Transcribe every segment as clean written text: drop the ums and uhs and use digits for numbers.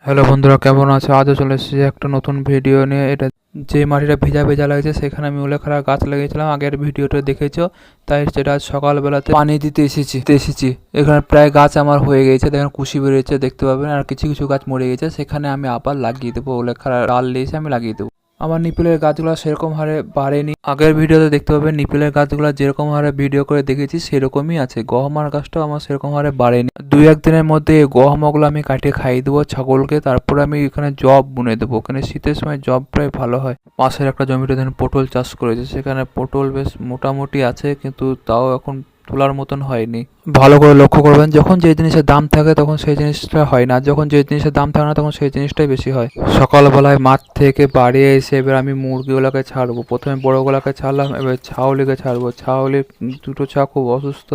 Hello বন্ধুরা, কেমন আছো? আজও চলে এসেছি একটা নতুন ভিডিও নিয়ে। এটা যে মাটিটা ভেজা ভেজা লাগছে সেখানে আমি উলেখাড়া গাছ লাগিয়েছিলাম, আগের ভিডিওটা দেখেছো। তাই সেটা আজ সকালবেলাতে পানি দিতে এসেছি। এখানে প্রায় গাছ আমার হয়ে গেছে, দেখেন কুশি বেরিয়েছে দেখতে পাবেন, আর কিছু কিছু গাছ মরে গেছে। সেখানে আমি আবার লাগিয়ে দেবো, উলেখাড়া ডাল নিয়েছে আমি লাগিয়ে দেবো। আমার নিপেলের গাছগুলো সেরকম হারে বাড়েনি। আগের ভিডিওতে দেখতে পাবেন নিপেলের গাছগুলো যেরকম হারে ভিডিও করে দেখেছি সেরকমই আছে। গহমার গাছটাও আমার সেরকম হারে বাড়েনি। দুই একদিনের মধ্যে এই গহমগুলো আমি কাটিয়ে খাইয়ে দেবো ছাগলকে। তারপরে আমি এখানে জব বুনে দেবো। ওখানে শীতের সময় জব প্রায় ভালো হয়। পাশের একটা জমিতে ধরেন পটল চাষ করেছে, সেখানে পটল বেশ মোটামুটি আছে, কিন্তু তাও এখন তোলার মতন হয়নি। ভালো করে লক্ষ্য করবেন, যখন যে জিনিসের দাম থাকে তখন সেই জিনিসটা হয় না, যখন যে জিনিসের দাম থাকে না তখন সেই জিনিসটাই বেশি হয়। সকালবেলায় মাঠ থেকে বাড়ি এসে এবার আমি মুরগিগুলোকে ছাড়বো। প্রথমে বড়গুলোকে ছাড়লাম, এবার ছাউলিকে ছাড়বো। ছাউলি দুটো ছাউ খুব অসুস্থ,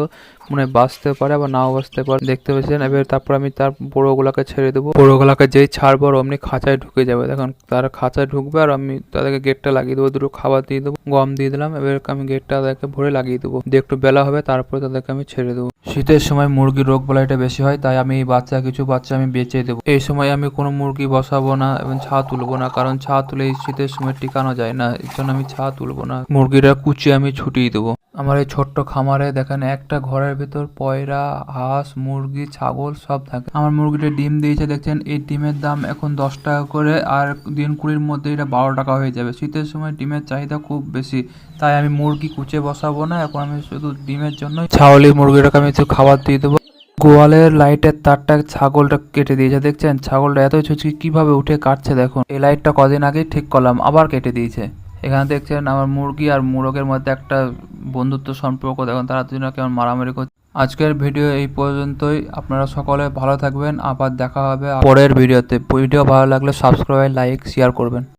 মানে বাঁচতে পারে আবার নাও বাঁচতে পারে, দেখতে পেয়েছেন। এবার তারপর আমি তার বড়গুলোকে ছেড়ে দেবো। বড়গুলোকে যেই ছাড়বো আর অমনি খাঁচায় ঢুকে যাবে। দেখুন তারা খাঁচায় ঢুকবে আর আমি তাদেরকে গেটটা লাগিয়ে দেবো, দুটো খাবার দিয়ে দেবো, গম দিয়ে দিলাম। এবার আমি গেটটা তাদেরকে ভরে লাগিয়ে দেবো, দিয়ে একটু বেলা হবে তারপরে তাদেরকে আমি ছেড়ে দেবো। শীতের সময় মুরগির রোগ বালাইটা বেশি হয়, তাই আমি এই কিছু বাচ্চা আমি বেঁচে দেবো। এই সময় আমি কোনো মুরগি বসাবো না এবং ছা তুলবো না, কারণ ছা তুলে এই শীতের সময় টিকানো যায় না, এর জন্য আমি ছা তুলবো না। মুরগিরা কুচিয়ে আমি ছুটিয়ে দেবো। আমার এই ছোট্ট খামারে দেখেন একটা ঘরের ভিতর পয়রা, হাঁস, মুরগি, ছাগল সব থাকে। আমার মুরগিটা ডিম দিয়েছে দেখছেন, এই ডিমের দাম এখন 10 টাকা করে, আর দিন 20-র মধ্যে এটা 12 টাকা হয়ে যাবে। শীতের সময় ডিমের চাহিদা খুব বেশি, তাই আমি মুরগি কুচে বসাবো না। এখন আমি শুধু ডিমের জন্য ছাওয়ালি মুরগিটাকে আমি একটু খাবার দিয়ে দেবো। গোয়ালের লাইটের তারটা ছাগলটা কেটে দিয়েছে দেখছেন, ছাগলটা এত ছুচকি কিভাবে উঠে কাটছে দেখুন। এই লাইটটা কদিন আগেই ঠিক করলাম, আবার কেটে দিয়েছে। এখানে দেখছেন আমার মুরগি আর মোরগের মধ্যে একটা বন্ধুত্ব সম্পর্ক, দেখুন তারা দুজনে কেমন মারামারি করছে। আজকের ভিডিও এই পর্যন্তই। আপনারা সকলে ভালো থাকবেন, আবার দেখা হবে পরের ভিডিওতে। ভিডিও ভালো লাগলে সাবস্ক্রাইব, লাইক, শেয়ার করবেন।